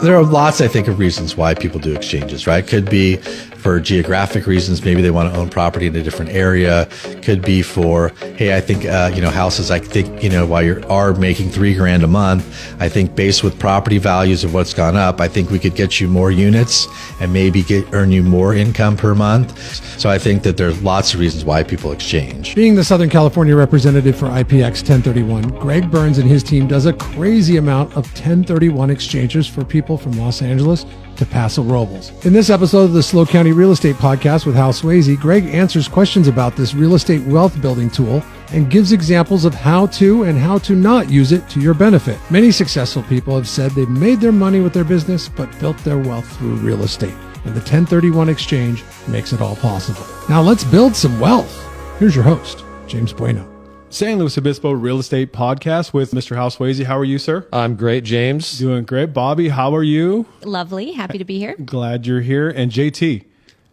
There are lots, I think, of reasons why people do exchanges, right? Could be for geographic reasons. Maybe they want to own property in a different area. Could be for, hey, I think, houses, I think, while you are making $3,000 a month, I think based with property values of what's gone up, I think we could get you more units and maybe earn you more income per month. So I think that there's lots of reasons why people exchange. Being the Southern California representative for IPX1031, Greg Burns and his team does a crazy amount of 1031 exchanges for people from Los Angeles to Paso Robles. In this episode of the Slow County Real Estate Podcast with Hal Sweasey, Greg answers questions about this real estate wealth building tool and gives examples of how to and how to not use it to your benefit. Many successful people have said they've made their money with their business but built their wealth through real estate. And the 1031 exchange makes it all possible. Now let's build some wealth. Here's your host, James Bueno. San Luis Obispo Real Estate Podcast with Mr. Hal Sweasey. How are you, sir? I'm great, James. Doing great. Bobby, how are you? Lovely. Happy to be here. Glad you're here. And JT.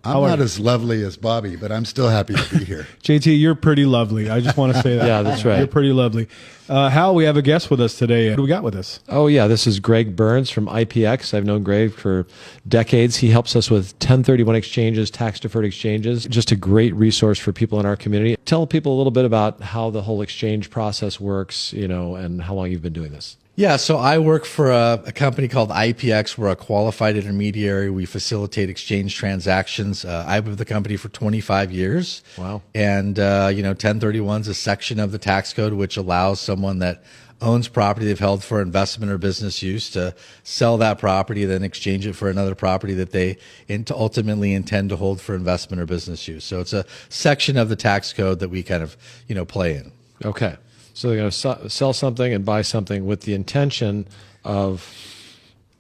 I'm not as lovely as Bobby, but I'm still happy to be here. JT, you're pretty lovely. I just want to say that. Yeah, that's right. You're pretty lovely. Hal, we have a guest with us today. Who do we got with us? Oh, yeah. This is Greg Burns from IPX. I've known Greg for decades. He helps us with 1031 exchanges, tax-deferred exchanges. Just a great resource for people in our community. Tell people a little bit about how the whole exchange process works, and how long you've been doing this. Yeah, so I work for a company called IPX. We're a qualified intermediary. We facilitate exchange transactions. I've been with the company for 25 years. Wow. And, 1031 is a section of the tax code which allows someone that owns property they've held for investment or business use to sell that property, then exchange it for another property that they ultimately intend to hold for investment or business use. So it's a section of the tax code that we kind of, play in. Okay. So they're going to sell something and buy something with the intention of...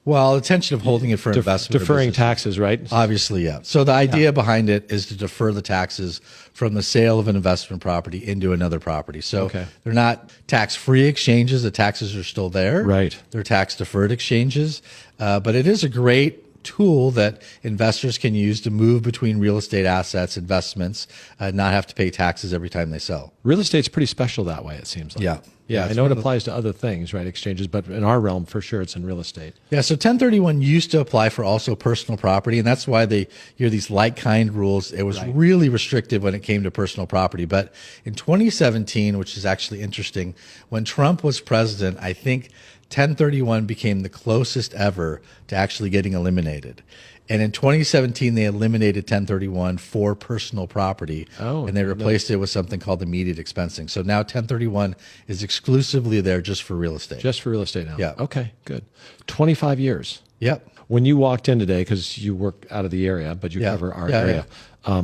Well, the intention of holding it for investment. Deferring taxes, right? Obviously, yeah. So the idea behind it is to defer the taxes from the sale of an investment property into another property. So they're not tax-free exchanges. The taxes are still there. Right. They're tax-deferred exchanges. But it is a great tool that investors can use to move between real estate assets, investments, not have to pay taxes every time they sell. Real estate's pretty special that way, it seems like. Yeah. Yeah, I know it applies to other things, right? Exchanges, but in our realm, for sure, it's in real estate. Yeah, so 1031 used to apply for also personal property, and that's why they hear these like-kind rules. It was really restrictive when it came to personal property. But in 2017, which is actually interesting, when Trump was president, I think 1031 became the closest ever to actually getting eliminated. And in 2017, they eliminated 1031 for personal property, and they replaced it with something called immediate expensing. So now 1031 is exclusively there just for real estate. Just for real estate now? Yeah. Okay, good. 25 years. Yep. When you walked in today, because you work out of the area, but you cover our area,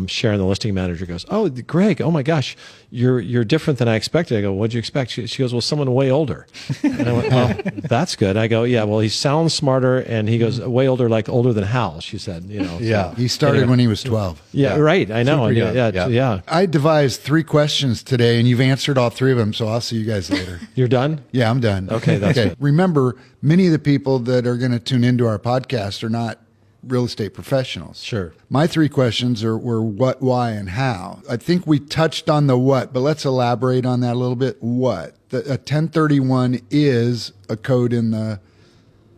Sharon, the listing manager, goes, "Oh, Greg, oh my gosh, you're different than I expected." I go, "What'd you expect?" She goes, "Well, someone way older." And I went, "Well, that's good." I go, "Yeah, well, he sounds smarter," and he goes, "Way older, like older than Hal," she said. Yeah. He started when he was 12. Yeah, right. I know. Super young. Yeah. I devised 3 questions today, and you've answered all 3 of them, so I'll see you guys later. You're done? Yeah, I'm done. Okay, that's good. Remember, many of the people that are going to tune into our podcast are not real estate professionals. Sure. My 3 questions were what, why, and how. I think we touched on the what, but let's elaborate on that a little bit. What? A 1031 is a code in the...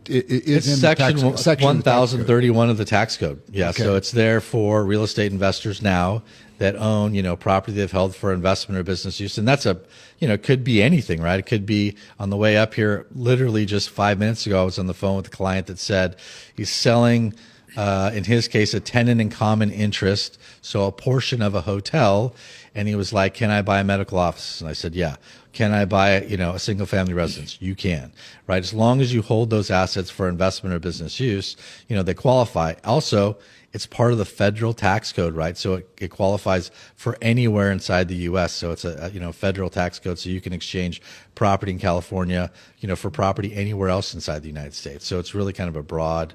It's in section the section 1031 of the tax code. Yeah, Okay. so it's there for real estate investors now that own, property they've held for investment or business use. And that's it could be anything, right? It could be on the way up here, literally just 5 minutes ago, I was on the phone with a client that said he's selling, in his case, a tenant in common interest, so a portion of a hotel. And he was like, "Can I buy a medical office?" And I said, "Yeah." "Can I buy, a single family residence?" "You can," right? As long as you hold those assets for investment or business use, they qualify. Also, it's part of the federal tax code, right? So it qualifies for anywhere inside the U.S. So it's a federal tax code. So you can exchange property in California, for property anywhere else inside the United States. So it's really kind of a broad,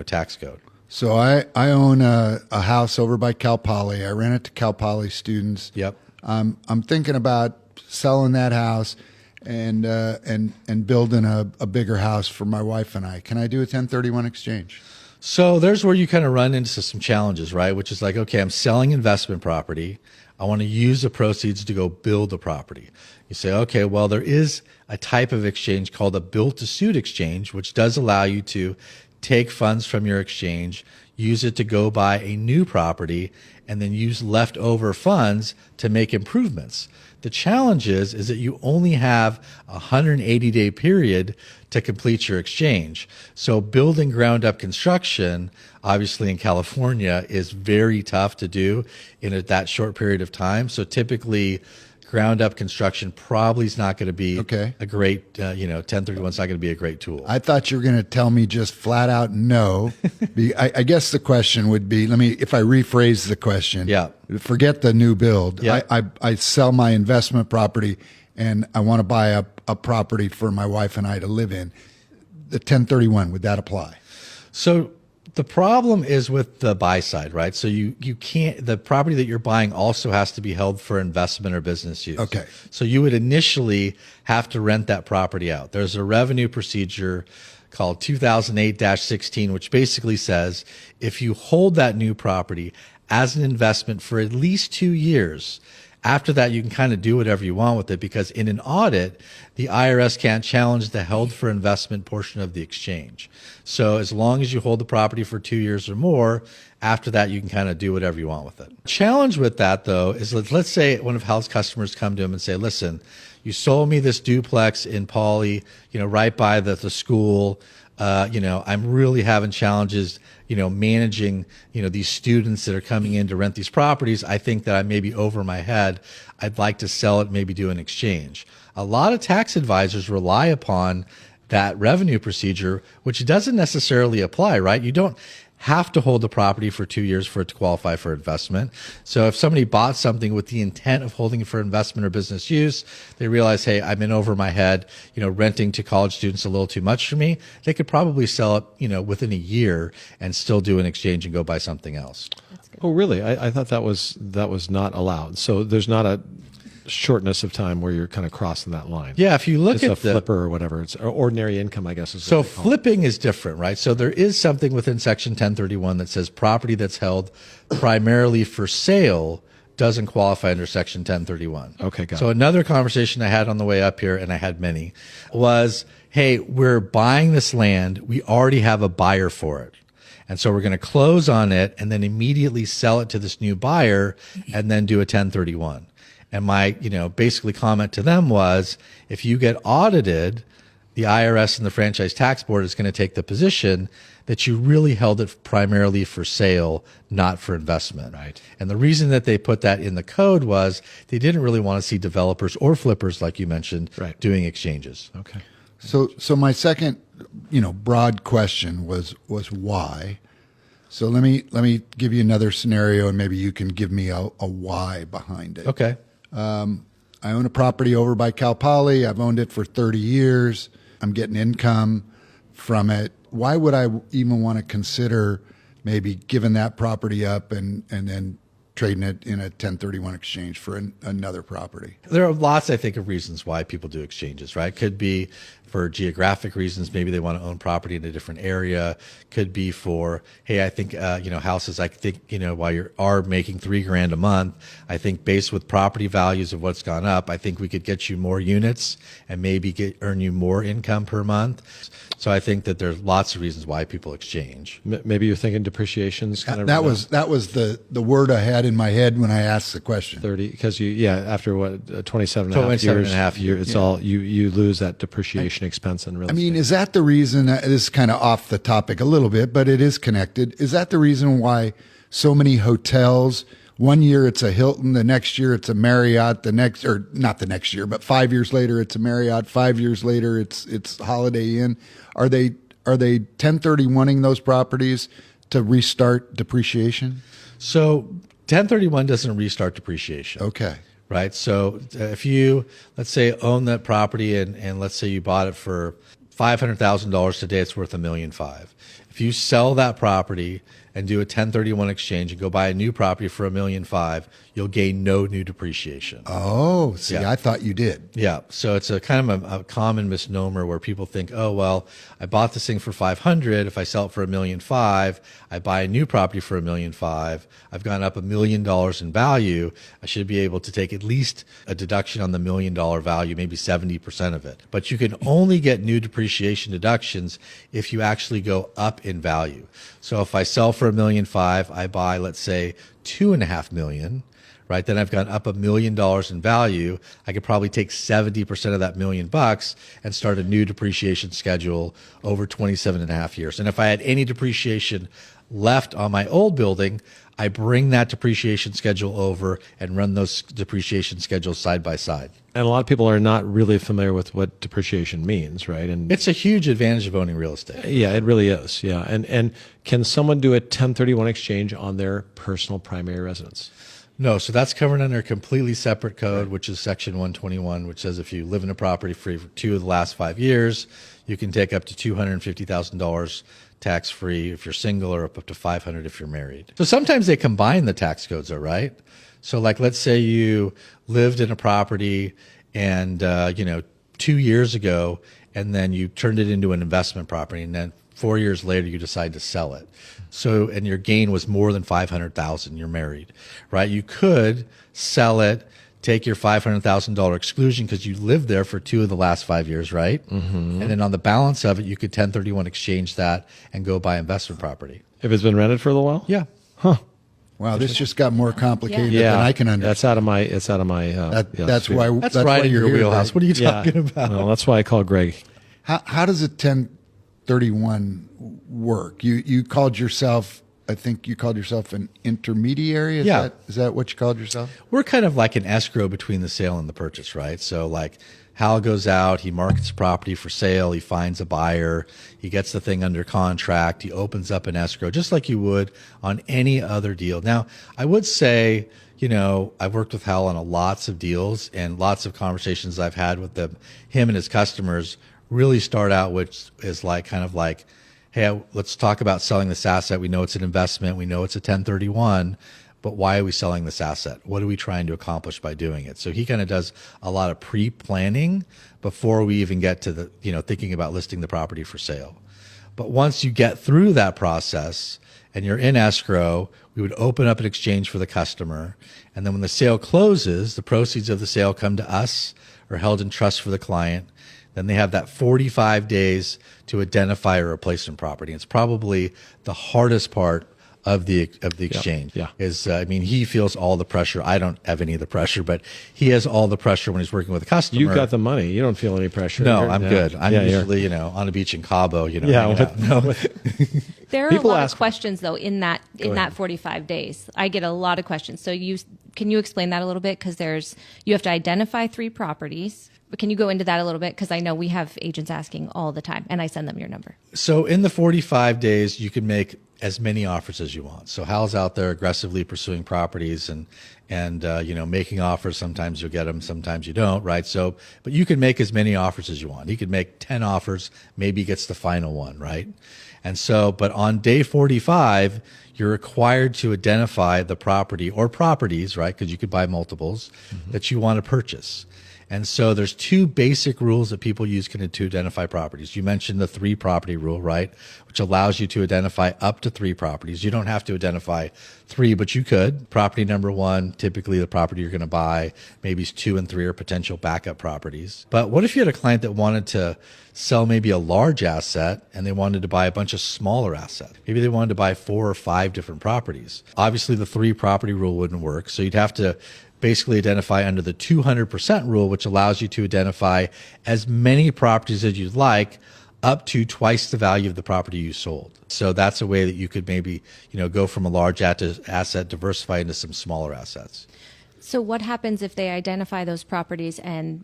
tax code. So I own a house over by Cal Poly. I rent it to Cal Poly students. Yep. I'm thinking about selling that house and building a bigger house for my wife and I. Can I do a 1031 exchange? So there's where you kind of run into some challenges, right? Which is like, okay, I'm selling investment property. I want to use the proceeds to go build a property. You say, okay, well, there is a type of exchange called a built-to-suit exchange, which does allow you to take funds from your exchange, use it to go buy a new property, and then use leftover funds to make improvements. The challenge is that you only have a 180-day period to complete your exchange. So building ground-up construction, obviously in California, is very tough to do in that short period of time. So typically, ground-up construction probably is not going to be a great, 1031 is not going to be a great tool. I thought you were going to tell me just flat out no. I guess the question would be, if I rephrase the question, forget the new build. I sell my investment property and I want to buy a property for my wife and I to live in. The 1031, would that apply? So the problem is with the buy side, right? So you can't, the property that you're buying also has to be held for investment or business use. Okay. So you would initially have to rent that property out. There's a revenue procedure called 2008-16, which basically says if you hold that new property as an investment for at least 2 years, after that, you can kind of do whatever you want with it, because in an audit, the IRS can't challenge the held for investment portion of the exchange. So as long as you hold the property for 2 years or more, after that, you can kind of do whatever you want with it. Challenge with that, though, is let's say one of Hal's customers come to him and say, listen, you sold me this duplex in Pauley, right by the school. I'm really having challenges, managing, these students that are coming in to rent these properties. I think that I may be over my head. I'd like to sell it, maybe do an exchange. A lot of tax advisors rely upon that revenue procedure, which doesn't necessarily apply, right? You don't have to hold the property for 2 years for it to qualify for investment. So if somebody bought something with the intent of holding it for investment or business use, they realize, hey, I'm in over my head, renting to college students a little too much for me. They could probably sell it, within a year and still do an exchange and go buy something else. Oh, really? I thought that was not allowed. So there's not a shortness of time where you're kind of crossing that line. Yeah, if you look at a flipper or whatever, it's ordinary income, I guess. So flipping is different, right? So there is something within Section 1031 that says property that's held primarily for sale doesn't qualify under Section 1031. Okay, got it. So another conversation I had on the way up here, and I had many, was, hey, we're buying this land. We already have a buyer for it. And so we're going to close on it and then immediately sell it to this new buyer and then do a 1031. And my, basically comment to them was, if you get audited, the IRS and the Franchise Tax Board is going to take the position that you really held it primarily for sale, not for investment. Right. And the reason that they put that in the code was they didn't really want to see developers or flippers, like you mentioned, doing exchanges. Okay. So my second, broad question was why. So let me give you another scenario, and maybe you can give me a why behind it. Okay. I own a property over by Cal Poly. I've owned it for 30 years. I'm getting income from it. Why would I even want to consider maybe giving that property up and then trading it in a 1031 exchange for another property? There are lots, I think, of reasons why people do exchanges, right? Could be for geographic reasons. Maybe they want to own property in a different area. Could be for, hey, I think, houses, I think, while you are making $3,000 a month, I think based with property values of what's gone up, I think we could get you more units and maybe earn you more income per month. So I think that there's lots of reasons why people exchange. Maybe you're thinking depreciation's kind of that was the word I had in my head when I asked the question. 30, because after 27 and a half years, it's all you lose that depreciation expense in real estate. Is that the reason? This is kind of off the topic a little bit, but it is connected. Is that the reason why so many hotels? One year it's a Hilton, the next year it's a Marriott, not the next year, but 5 years later it's a Marriott, 5 years later it's Holiday Inn. Are they 1031ing those properties to restart depreciation? So 1031 doesn't restart depreciation. Okay. Right. So if you, let's say, own that property and let's say you bought it for $500,000 today, it's worth $1.5 million. If If you sell that property and do a 1031 exchange and go buy a new property for $1.5 million, you'll gain no new depreciation. Oh, see, I thought you did. Yeah. So it's a kind of a common misnomer where people think, oh, well, I bought this thing for $500,000. If I sell it for $1.5 million, I buy a new property for $1.5 million. I've gone up $1 million in value. I should be able to take at least a deduction on the $1 million value, maybe 70% of it. But you can only get new depreciation deductions if you actually go up in value. So if I sell for $1.5 million, I buy, let's say, $2.5 million. Right, then I've gone up $1 million in value. I could probably take 70% of that $1 million and start a new depreciation schedule over 27.5 years. And if I had any depreciation left on my old building, I bring that depreciation schedule over and run those depreciation schedules side by side. And a lot of people are not really familiar with what depreciation means, right? And it's a huge advantage of owning real estate. Yeah, it really is. Yeah, and can someone do a 1031 exchange on their personal primary residence? No, so that's covered under a completely separate code, which is Section 121, which says if you live in a property for 2 of the last 5 years, you can take up to $250,000 tax-free if you're single, or up to $500,000 if you're married. So sometimes they combine the tax codes, though, right? So like, let's say you lived in a property and 2 years ago, and then you turned it into an investment property, and then 4 years later you decide to sell it. So, and your gain was more than $500,000. You're married, right? You could sell it, take your $500,000 exclusion because you lived there for 2 of the last 5 years, right? Mm-hmm. And then on the balance of it, you could 1031 exchange that and go buy investment property. If it's been rented for a little while? Yeah. Huh. Wow, this just got more complicated than I can understand. That's out of my. That's why. That's right in your wheelhouse. What are you talking about? Well, that's why I call Greg. How does a 1031 work? You called yourself, I think you called yourself an intermediary. Is that what you called yourself? We're kind of like an escrow between the sale and the purchase, right? So like Hal goes out, he markets property for sale, he finds a buyer, he gets the thing under contract, he opens up an escrow just like you would on any other deal. Now, I would say, I've worked with Hal on lots of deals, and lots of conversations I've had with him and his customers really start out, which is like kind of like, hey, let's talk about selling this asset. We know it's an investment. We know it's a 1031, but why are we selling this asset? What are we trying to accomplish by doing it? So he kind of does a lot of pre-planning before we even get to the, thinking about listing the property for sale. But once you get through that process and you're in escrow, we would open up an exchange for the customer. And then when the sale closes, the proceeds of the sale come to us or held in trust for the client. Then they have that 45 days to identify a replacement property. It's probably the hardest part of the exchange. Yeah. He feels all the pressure. I don't have any of the pressure, but he has all the pressure when he's working with a customer. You've got the money. You don't feel any pressure. No, I'm good. I'm usually, on a beach in Cabo, There are a lot of questions though in that 45 days. I get a lot of questions. So can you explain that a little bit? Because you have to identify 3 properties. But can you go into that a little bit? Because I know we have agents asking all the time, and I send them your number. So in the 45 days, you can make as many offers as you want. So Hal's out there aggressively pursuing properties and making offers. Sometimes you'll get them, sometimes you don't, right? So, but you can make as many offers as you want. He could make 10 offers, maybe he gets the final one, right? And so, but on day 45, you're required to identify the property or properties, right? Because you could buy multiples that you want to purchase. And so there's 2 basic rules that people use to identify properties. You mentioned the 3 property rule, right? Which allows you to identify up to 3 properties. You don't have to identify 3, but you could. Property number 1, typically the property you're going to buy, maybe 2 and 3 are potential backup properties. But what if you had a client that wanted to sell maybe a large asset and they wanted to buy a bunch of smaller assets? Maybe they wanted to buy 4 or 5 different properties. Obviously the 3 property rule wouldn't work. So you'd have to basically identify under the 200% rule, which allows you to identify as many properties as you'd like, up to twice the value of the property you sold. So that's a way that you could maybe, go from a large asset, diversify into some smaller assets. So what happens if they identify those properties and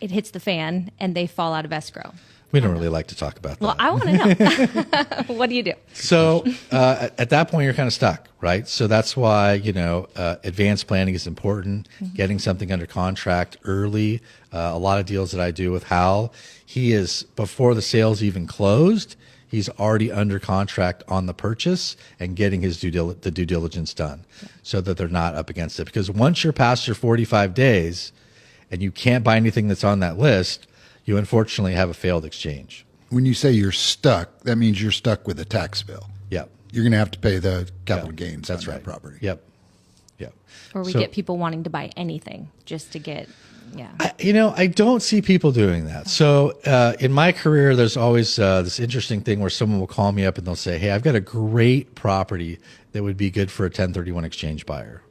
it hits the fan and they fall out of escrow? We don't really like to talk about that. Well, I want to know. What do you do? So at that point, you're kind of stuck, right? So that's why, advanced planning is important, getting something under contract early. A lot of deals that I do with Hal, he is, before the sale's even closed, he's already under contract on the purchase and getting his due diligence done so that they're not up against it. Because once you're past your 45 days and you can't buy anything that's on that list, you unfortunately have a failed exchange. When you say you're stuck, that means you're stuck with a tax bill. Yep. You're going to have to pay the capital gains on that property. Yep. Or we get people wanting to buy anything just to get, I don't see people doing that. So in my career, there's always this interesting thing where someone will call me up and they'll say, hey, I've got a great property that would be good for a 1031 exchange buyer.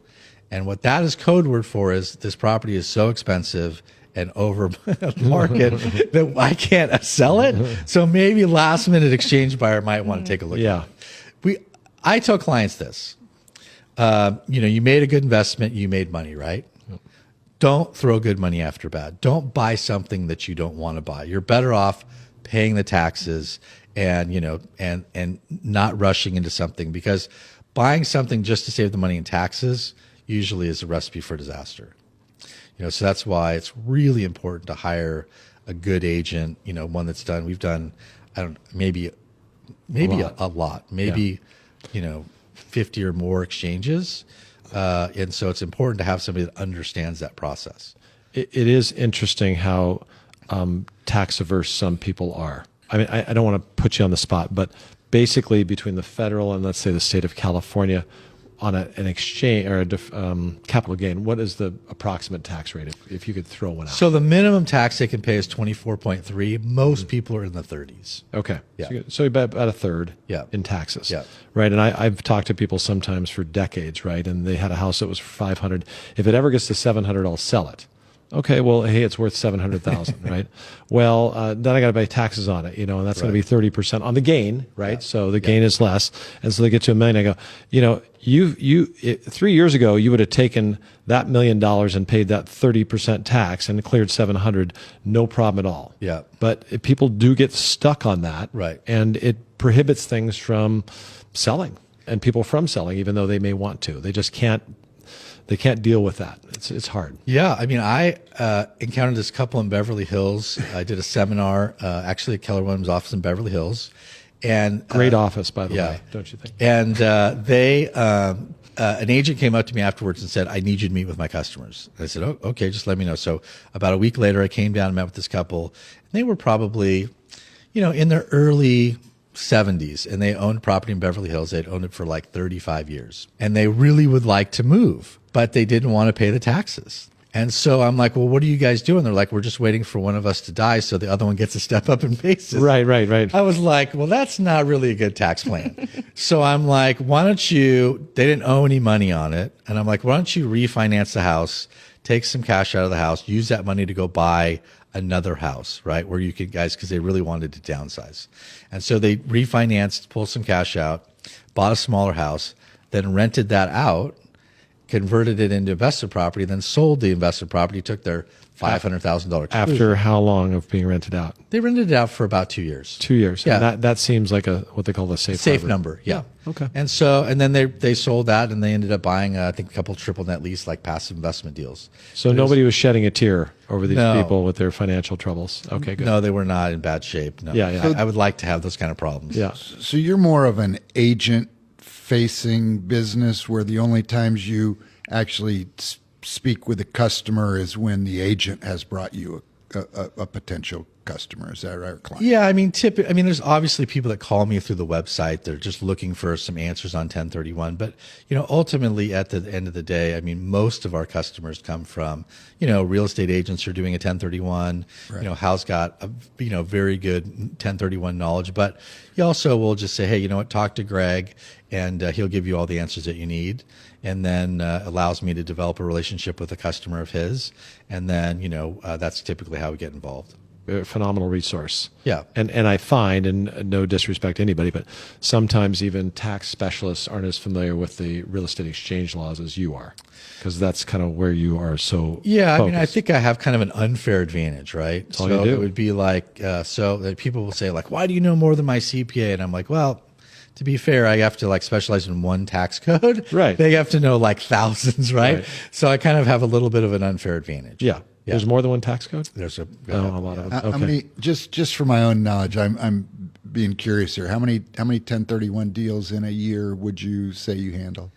And what that is code word for is this property is so expensive and over market that I can't sell it. So maybe last minute exchange buyer might want to take a look at it. I tell clients this. You made a good investment, you made money, right? Yep. Don't throw good money after bad. Don't buy something that you don't want to buy. You're better off paying the taxes and not rushing into something, because buying something just to save the money in taxes usually is a recipe for disaster. So that's why it's really important to hire a good agent, one that's done. We've done, maybe a lot, 50 or more exchanges. And so it's important to have somebody that understands that process. It is interesting how tax averse some people are. I mean, I don't want to put you on the spot, but basically between the federal and let's say the state of California on an exchange or a capital gain, what is the approximate tax rate if you could throw one out? So the minimum tax they can pay is 24.3. Most people are in the 30s. Okay. Yeah. So about a third in taxes. Yeah. Right. And I've talked to people sometimes for decades, right? And they had a house that was $500. If it ever gets to $700, I'll sell it. Okay, well, hey, it's worth $700,000, right? Well, then I got to pay taxes on it, and that's going to be 30% on the gain, right? Yeah. So the gain is less, and so they get to $1 million. I go, you 3 years ago you would have taken that $1 million and paid that 30% tax and cleared $700, no problem at all. Yeah. But people do get stuck on that, right? And it prohibits things from selling and people from selling, even though they may want to. They just can't. They can't deal with that. It's hard. Yeah. I mean, I encountered this couple in Beverly Hills. I did a seminar, actually at Keller Williams' office in Beverly Hills. And great office, by the way, don't you think? And an agent came up to me afterwards and said, I need you to meet with my customers. And I said, oh, okay, just let me know. So about a week later, I came down and met with this couple. And they were probably, in their early 70s, and they owned property in Beverly Hills. They'd owned it for like 35 years. And they really would like to move, but they didn't want to pay the taxes. And so I'm like, well, what are you guys doing? They're like, we're just waiting for one of us to die so the other one gets to step up and pays it. Right. I was like, well, that's not really a good tax plan. So I'm like, why don't you, they didn't owe any money on it. And I'm like, why don't you refinance the house, take some cash out of the house, use that money to go buy another house, right? Where you could because they really wanted to downsize. And so they refinanced, pulled some cash out, bought a smaller house, then rented that out, converted it into investor property, then sold the investor property, took their $500,000. After how long of being rented out? They rented it out for about 2 years. 2 years. Yeah. And that seems like what they call a safe number. Yeah. Okay. And then they sold that, and they ended up buying, I think, a couple triple net lease, like passive investment deals. So nobody was shedding a tear over these people with their financial troubles. Okay, good. No, they were not in bad shape. No. Yeah. So I would like to have those kind of problems. Yeah. So you're more of an agent-facing business where the only times you actually speak with a customer is when the agent has brought you a potential customer. Is that right, or client? Yeah, I mean, there's obviously people that call me through the website. They're just looking for some answers on 1031. But, ultimately at the end of the day, I mean, most of our customers come from, real estate agents who are doing a 1031. Right. Hal's got a, very good 1031 knowledge. But he also will just say, hey, talk to Greg, and he'll give you all the answers that you need. And then allows me to develop a relationship with a customer of his. And then, that's typically how we get involved. A phenomenal resource. Yeah. And I find, and no disrespect to anybody, but sometimes even tax specialists aren't as familiar with the real estate exchange laws as you are, because that's kind of where you are so Yeah, focused. I mean, I think I have kind of an unfair advantage, right? That's all you do. It would be like, so that people will say, like, why do you know more than my CPA? And I'm like, well, to be fair, I have to specialize in one tax code. Right. They have to know thousands, right? So I kind of have a little bit of an unfair advantage. Yeah. There's more than one tax code? There's a lot of them. Okay. How many, just for my own knowledge, I'm being curious here. How many 1031 deals in a year would you say you handle?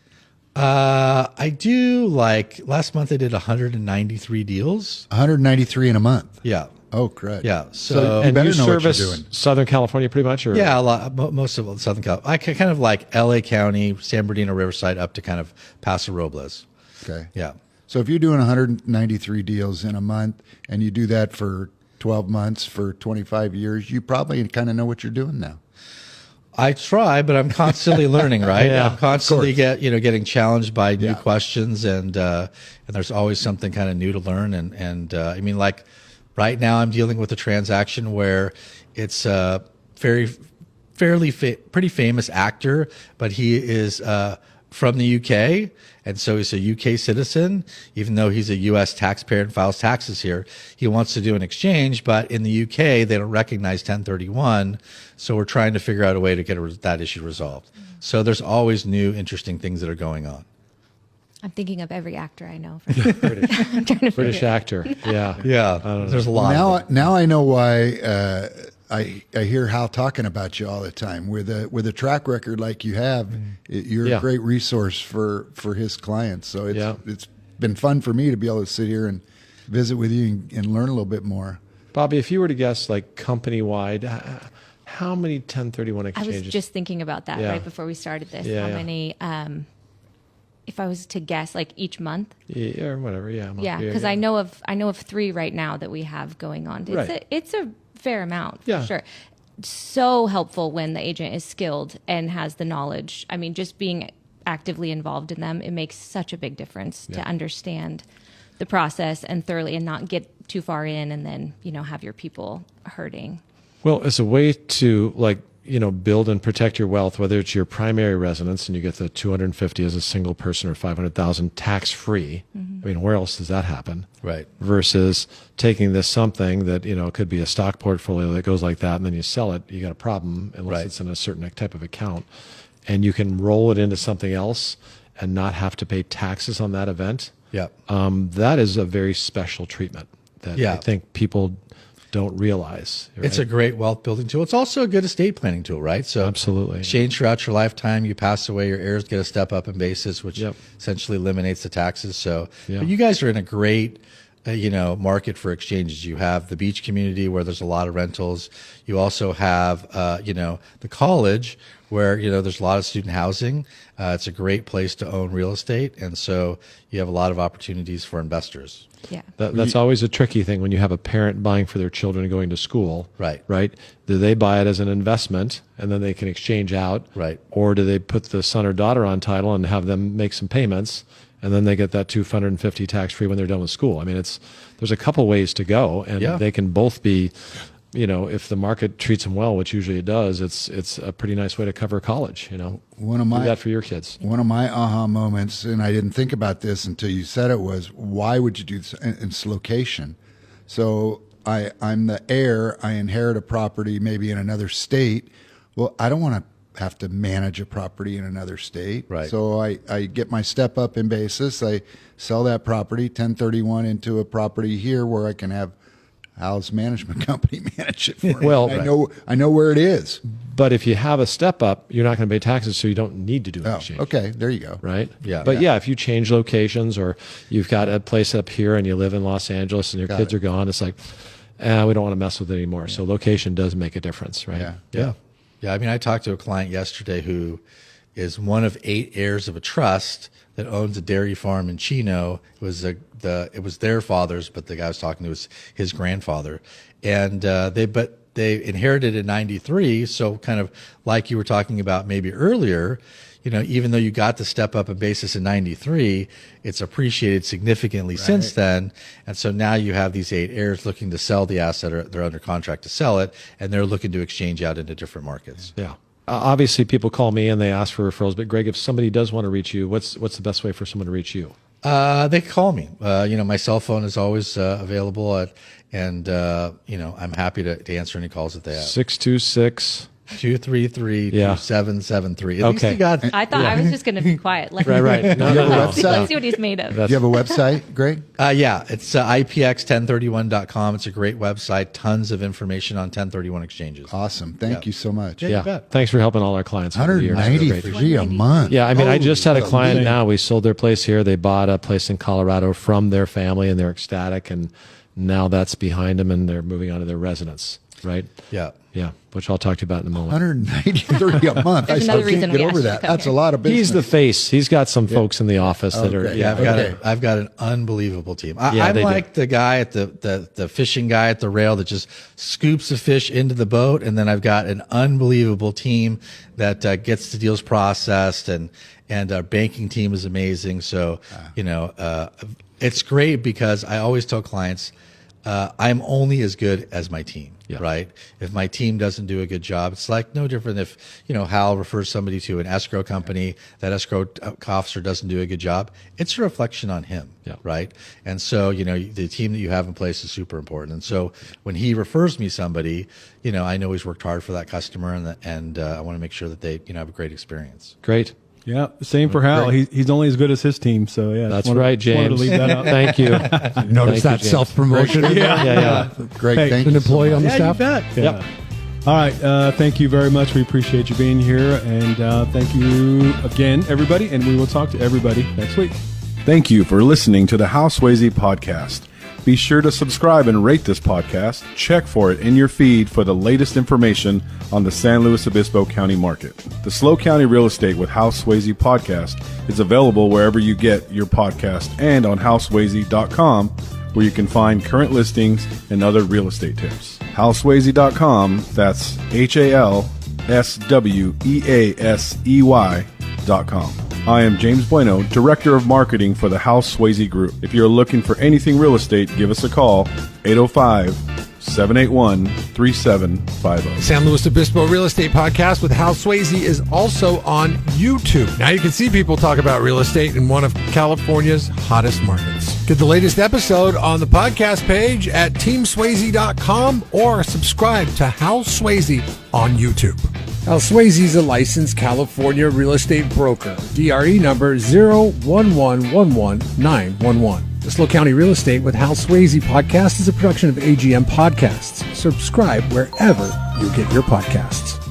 I do last month I did 193 deals. 193 in a month. Yeah. Oh, crud. Yeah. So you better you know what you're service doing. Southern California pretty much? Or? yeah, most of Southern California. I kind of like LA County, San Bernardino, Riverside, up to kind of Paso Robles. Okay. Yeah. So if you're doing 193 deals in a month and you do that for 12 months for 25 years, you probably kind of know what you're doing now. I try, but I'm constantly learning, right? Yeah, I'm constantly getting challenged by new questions, and there's always something kind of new to learn. And I mean, like right now, I'm dealing with a transaction where it's a pretty famous actor, but he is from the UK, and so he's a UK citizen, even though he's a US taxpayer and files taxes here. He wants to do an exchange, but in the UK, they don't recognize 1031, so we're trying to figure out a way to get that issue resolved. So there's always new, interesting things that are going on. I'm thinking of every actor I know. I'm trying to British actor. Yeah. Yeah, there's a lot. Now I know why I hear Hal talking about you all the time. With a track record like you have, you're a great resource for his clients. So it's been fun for me to be able to sit here and visit with you and learn a little bit more. Bobby, if you were to guess, like company-wide, how many 1031 exchanges? I was just thinking about that right before we started this. Yeah, how many, if I was to guess, like each month? Yeah, or whatever, Yeah, because I know of 3 right now that we have going on. It's a fair amount, for sure. So helpful when the agent is skilled and has the knowledge. I mean, just being actively involved in them, it makes such a big difference to understand the process and thoroughly, and not get too far in and then, have your people hurting. Well, as a way to build and protect your wealth, whether it's your primary residence and you get the 250 as a single person or 500,000 tax free. I mean, where else does that happen? Right. Versus taking something that, could be a stock portfolio that goes like that, and then you sell it, you got a problem unless it's in a certain type of account, and you can roll it into something else and not have to pay taxes on that event. Yeah. That is a very special treatment that I think people don't realize. Right? It's a great wealth building tool. It's also a good estate planning tool, right? So absolutely. Exchange throughout your lifetime, you pass away, your heirs get a step up in basis, which essentially eliminates the taxes. So but you guys are in a great market for exchanges. You have the beach community where there's a lot of rentals. You also have the college where there's a lot of student housing. It's a great place to own real estate, and so you have a lot of opportunities for investors. Yeah, that's always a tricky thing when you have a parent buying for their children and going to school. Right. Do they buy it as an investment and then they can exchange out? Right. Or do they put the son or daughter on title and have them make some payments, and then they get that $250 tax free when they're done with school? I mean, there's a couple ways to go, and they can both be. If the market treats them well, which usually it does, it's a pretty nice way to cover college. Do that for your kids. One of my aha moments, and I didn't think about this until you said it, was why would you do this? It's location. So I'm the heir. I inherit a property maybe in another state. Well, I don't want to have to manage a property in another state. Right. So I get my step up in basis. I sell that property, 1031 into a property here where I can have Hal's management company manage it for me. Well, I know where it is. But if you have a step up, you're not going to pay taxes, so you don't need to do an exchange. Okay, there you go. Right? Yeah. But if you change locations, or you've got a place up here and you live in Los Angeles and your kids are gone, it's like, we don't want to mess with it anymore. So location does make a difference, right? Yeah. I mean, I talked to a client yesterday who is one of 8 heirs of a trust that owns a dairy farm in Chino. It was their father's, but the guy I was talking to was his grandfather, and they inherited in '93. So kind of like you were talking about maybe earlier, even though you got the step up in basis in '93, it's appreciated significantly since then, and so now you have these 8 heirs looking to sell the asset, or they're under contract to sell it, and they're looking to exchange out into different markets. Yeah. Obviously, people call me and they ask for referrals. But Greg, if somebody does want to reach you, what's the best way for someone to reach you? They call me. My cell phone is always available, and I'm happy to answer any calls that they have. 626 233-2773. At least Okay. you got. I thought I was just going to be quiet. Right. No, Do you have a Let's website? see what he's made of. Do you have a website, Greg? Yeah, it's IPX1031.com. It's a great website. Tons of information on 1031 exchanges. Awesome. Thank you so much. you Yeah. bet. Thanks for helping all our clients. over the years. That's great. 193 a month. Yeah, I mean, I just had a Holy client moly. now. We sold their place here. They bought a place in Colorado from their family, and they're ecstatic. And now that's behind them, and they're moving on to their residence, right? Yeah. Yeah, which I'll talk to you about in a moment. 193 a month. I There's still another can't reason get we over asked you that. to come That's a here. lot of business. He's the face. He's got some folks in the office that are. Okay. Yeah, Okay. I've got an unbelievable team. Yeah, I'm they do. like the guy at the fishing guy at the rail that just scoops the fish into the boat, and then I've got an unbelievable team that gets the deals processed, and our banking team is amazing. So it's great because I always tell clients, I'm only as good as my team. Yeah. Right. If my team doesn't do a good job, it's like no different if, Hal refers somebody to an escrow company, that escrow officer doesn't do a good job. It's a reflection on him. Yeah. Right. And so, the team that you have in place is super important. And so when he refers me somebody, I know he's worked hard for that customer, and I want to make sure that they, have a great experience. Great. Yeah, same for Hal. He's only as good as his team. So yeah, That's just wanted- right, just wanted to James. leave that out. Thank you. Notice Thank you, that James. self-promotion? Yeah. Greg, Hey, thank An you. employee on the Yeah, staff? you bet. Yeah. Yep. All right. Thank you very much. We appreciate you being here. And thank you again, everybody. And we will talk to everybody next week. Thank you for listening to the Hal Sweasey podcast. Be sure to subscribe and rate this podcast. Check for it in your feed for the latest information on the San Luis Obispo County market. The Slow County Real Estate with Hal Sweasey podcast is available wherever you get your podcast and on halsweasey.com, where you can find current listings and other real estate tips. halsweasey.com, that's HALSWEASEY.com. I am James Bueno, Director of Marketing for the Hal Sweasey Group. If you're looking for anything real estate, give us a call, 805-781-3750. San Luis Obispo Real Estate Podcast with Hal Sweasey is also on YouTube. Now you can see people talk about real estate in one of California's hottest markets. Get the latest episode on the podcast page at teamswayze.com or subscribe to Hal Sweasey on YouTube. Hal Sweasey is a licensed California real estate broker. DRE number 011119111. The Slow County Real Estate with Hal Sweasey podcast is a production of AGM Podcasts. Subscribe wherever you get your podcasts.